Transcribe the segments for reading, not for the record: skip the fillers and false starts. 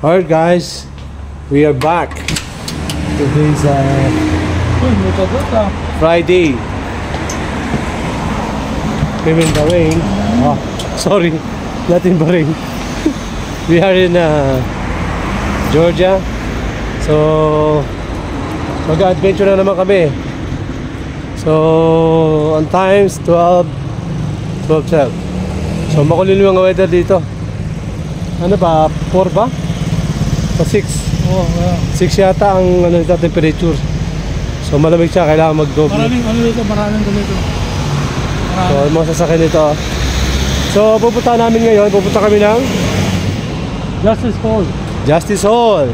Alright guys, we are back. Today's Friday. We're in Bahrain. Oh, sorry, not in Bahrain. We are in Georgia. So mag-adventure na naman kami. So on times 12. So makulim yung mga weather dito. Ano ba? 4 ba? O 6? Oh, 6 yata ang ano, temperature. So malamig siya, kailangan mag-doble. Maraming ano dito, maraming ganito. So mga sasakyan dito. So pupunta namin ngayon, pupunta kami ng Justice Hall. Justice Hall.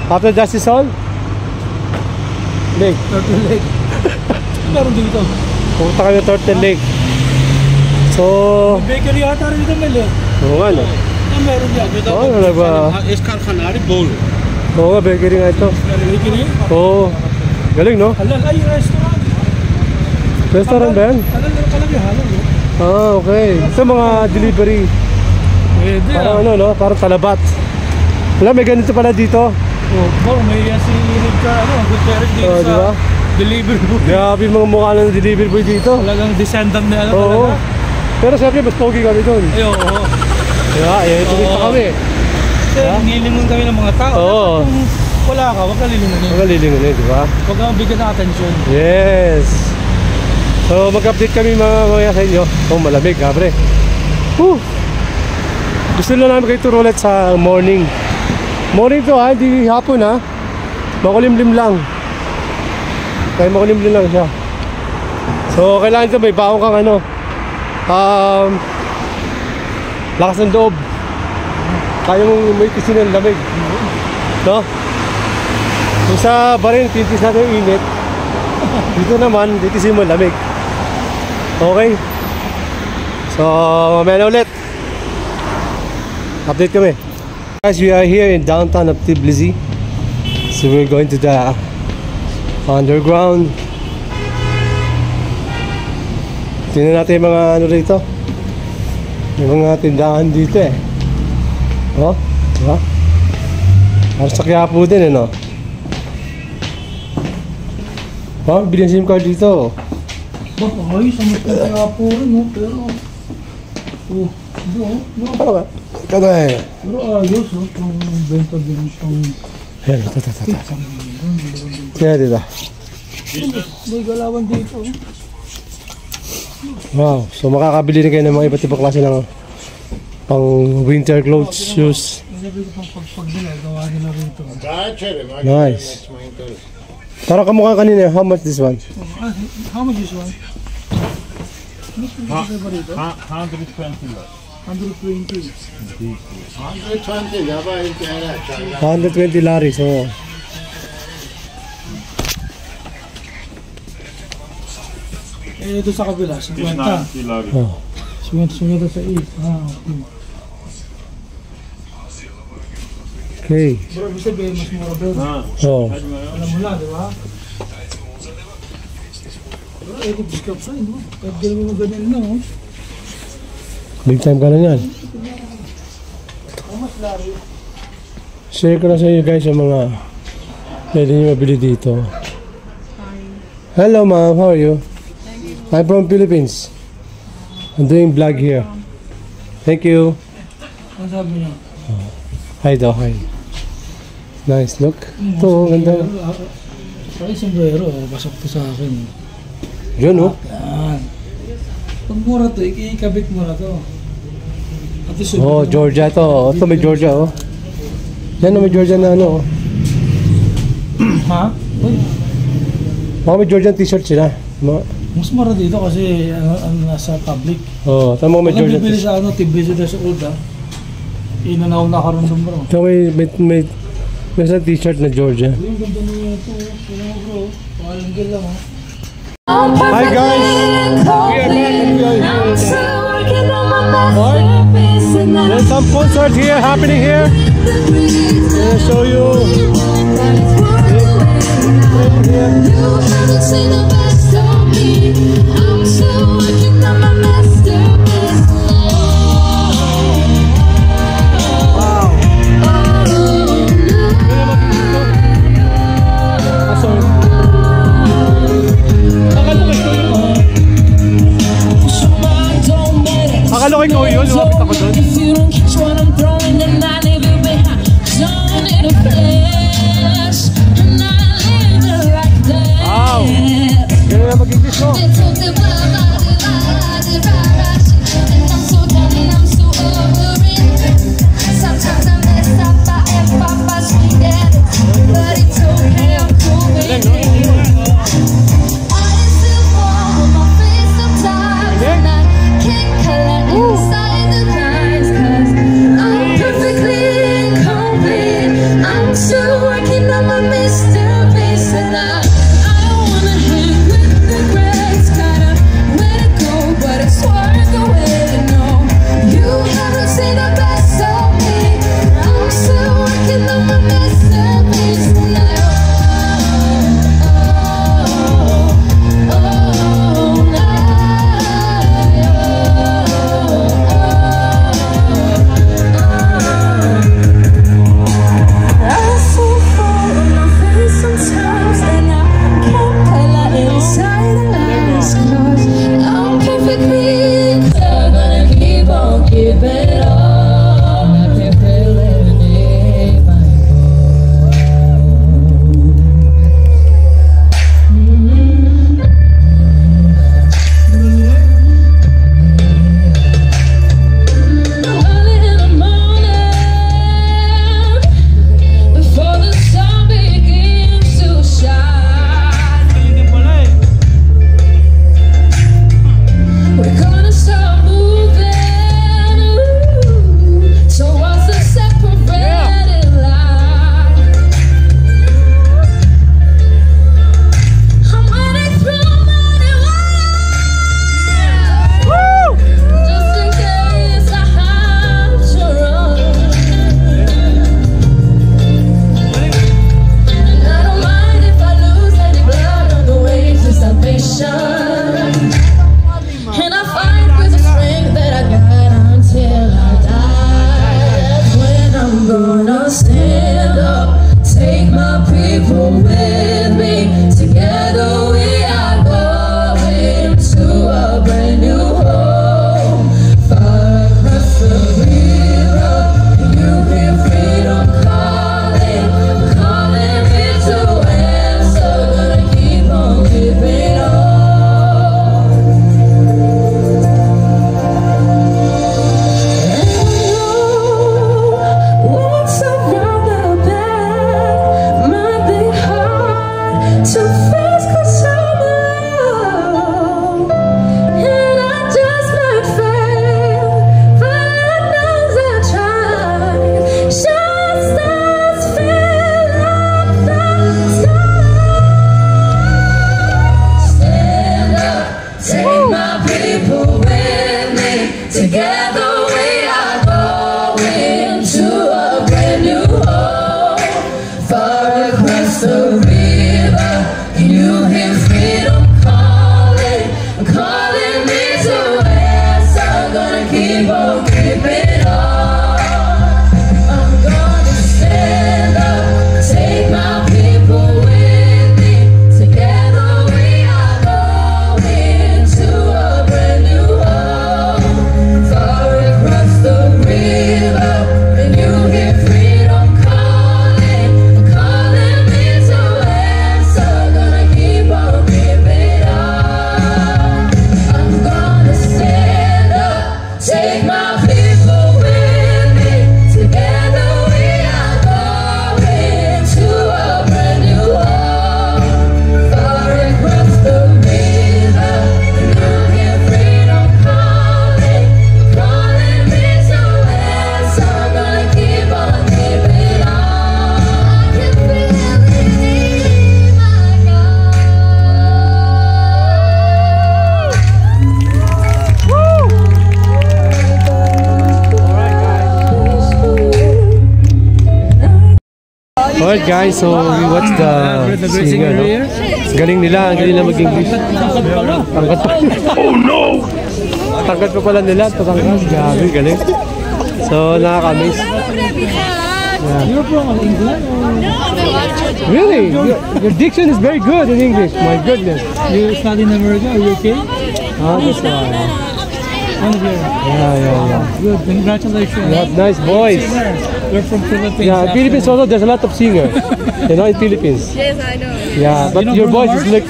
After Justice Hall, Lake. Turtle Lake. Meron dito. Pupunta kami ng Turtle Lake. So Bakery yata rin dito, Mel. oo nga, no? Meron dito. Oo, ano ba? Escarcanari Bowl. Oo nga, bakery nga ito. Bakery? Oo. Galing, no? Halal, ay restaurant. Restaurant ba yan? Halal halal, no? Ah, okay. Ito mga delivery. Pwede. Parang ano, no? Parang talabat. Wala, may ganito pala dito. Oh, may si Richard, Gutierrez dito sa diba? delivery boy. Grabe yung mga mukha ng delivery boy dito. Talagang descendant na Oo. talaga. Pero siyempre, mas pogi kami doon. Ay, oo. Diba? Tuloy pa kami. Kasi nililingon kami ng mga tao. Oo. Kung wala ka, huwag ka lilingonin. Mga lilingon di ba? Huwag kang bigyan ng atensyon. Yes. So, mag-update kami mga sa inyo. Kung malamig, kabre. Gusto na namin kayo turo ulit sa morning. Morning to ha, hindi hapon ha. Makulimlim lang. Kaya makulimlim lang siya. So, kailangan ito may baong kang ano. Lakas ng loob. Kaya mong may tisin ng lamig. No? Kung sa Bahrain, titis natin yung init. Dito naman, titisin mo lamig. Okay? So, mamaya na ulit. Update kami. Guys, we are here in downtown of Tbilisi. So we're going to the underground. Tingnan natin yung mga ano rito. Yung mga tindahan dito eh. Oh, diba? Parang sa Quiapo din eh, no? Oh, bilhin SIM card dito. Bak, ayos ang Quiapo rin, no? Pero Ano ba? Ito na eh. Pero ayos, no? Kung benta din siyang Ayan, ito. Tingnan dito. may galawan dito. Wow, so makakabili rin kayo ng mga iba't ibang klase ng pang winter clothes, shoes. Sabi ko pang pagpag nila, gawa nila rito. Nice. Parang kamukha kanina, how much this one? How much is one? 120 120 lari, so Eh, ito sa kabila, 50. oh. 50 sa east. Okay. Bro, ibig sabihin, mas mura bro. Oh. Alam mo na, di ba? Bro, ito discount sa no? Kahit gano'n mo ganyan na, no? Big time ka na yan. Share ko na sa inyo guys yung mga pwede nyo mabili dito. Hello ma'am, how are you? I'm from Philippines. I'm doing vlog here. Thank you. Ano sabi niya? Hi daw, hi. Nice look. Ito, ganda. Ay, sombrero, pasok to sa akin. Yun, oh. Yan. Pag mura to, ikabit mo na to. Oh, Georgia to. Ito may Georgia, oh. Yan, may Georgia na ano, oh. Ha? Uy, Mga may Georgia t-shirt sila. mas mura dito kasi ano nasa public. Oh, tama may Pag Georgia nabibili t-shirt. sa ano, Tbilisi na sa old inanaw na karoon doon bro. Ito may isang t-shirt na Georgia. Yung ganda niya ito, kailan mo bro, pakalanggal lang ha. Hi guys! We are back. There's some concert here happening here. I'll show you. Wow. ko ikaw yun, lumapit ako doon. If you don't catch what I'm throwing, then I leave you behind. Don't need a flash, and I leave it like that. Wow! Ganun na mag-English mo. They took the vibe, and I'm so down and I'm so over it. Sometimes I mess up, I F up, I scream at it, but it's okay, I'm cool with it. I still fall on my face sometimes, and I can't color inside the lines, 'cause I'm perfectly incomplete. I'm still working on my masterpiece, and I don't wanna hang with the greats. Gotta let it go, but it's worth the wait. No, you haven't seen the best of me. I'm still working on my masterpiece, and I Alright guys, so we watched the singer, no? Galing nila, ang galing na mag-English. Tangkat pa. Oh no! Tangkat pa pala nila, tangkat. Gabi, galing. So, nakaka-amaze. Yeah. You're from England? Or? Really? Your diction is very good in English. My goodness. You study in America or UK? Oh, that's why. One of your. Yeah. Good, congratulations. Yeah, nice boys. We're from Philippines. Yeah, Philippines also, there's a lot of singers. You know, in Philippines. Yes, I know. Yeah, but You know your Bruno voice is Mars? like,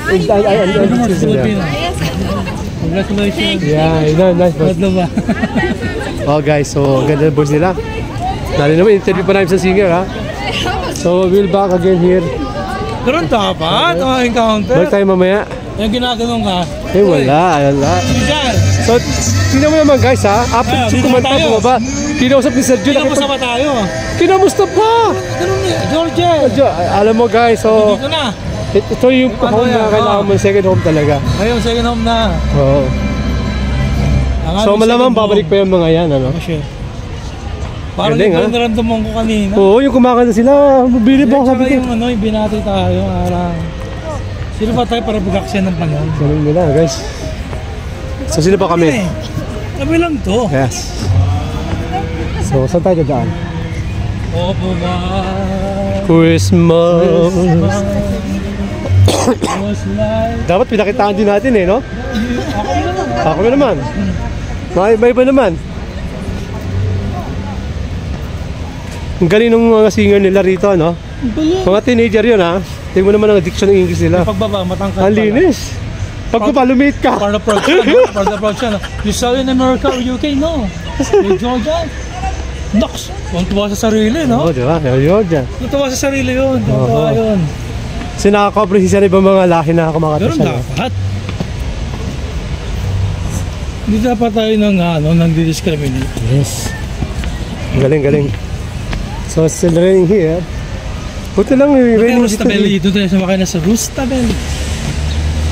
Bruno Mars, Filipino. Yes, I know. Congratulations. yeah, you know, nice boys. Badlo ba? Oh guys, so ang ganda ng boys nila. Dali naman, interview pa namin sa singer ha. So we'll back again here. Pero ang tapat, encounter. Balik tayo mamaya. Yung ginaganon ka. Eh wala. Diyan. So, tingnan mo naman guys ha. After Dito kumanta tayo. bumaba. Kinausap ni Sergio. Kinamusta ba tayo? Kinamusta pa? Ganun niya, George. Alam mo guys, so Dito na. ito yung home na kailangan mo, second home talaga. Ayun, second home na. Oo. Ang So aming malamang second babalik home. pa yung mga yan, ano? Oh, shit. Parang Galing, yung ha? naramdaman ko kanina. Oo, yung kumakanta sila. Mabilib ako Tsaka sabi ko. yung ano, yung binati tayo. Parang, sino ba tayo para bagaksyan ng panahon? Ganun nila guys. So sino pa kami? Kami lang to. Yes. So saan tayo dadaan? Opo ba? Christmas. Was like... Dapat pinakitaan din natin eh, no? Ako naman. May iba naman. Ang galing ng mga singer nila rito, no? Mga teenager yun, ha? Tingnan mo naman ang addiction ng English nila. Pagbaba, matangkad Ang linis. Pag lumit ka. Part of production, no? Part of production. No? You saw in America or UK, no? Yung Georgia. Nox! Tuwa sa sarili, no? Oo, di ba? Yun dyan. Tuwa sa sarili yun. Tuwa yun. Kasi nakaka-cover siya ng ibang mga laki na kumakata Pero siya. dapat. Hindi dapat tayo nang di-discriminate. Yes. Galing. So, still raining here. Buti lang yung Okay, raining Rustabelli. Dito tayo sumakay na sa Rustabelli.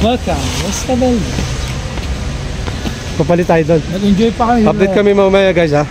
Welcome, Rustabelli. Papalit tayo doon. Nag-enjoy pa kami. Update kami mamaya guys ha.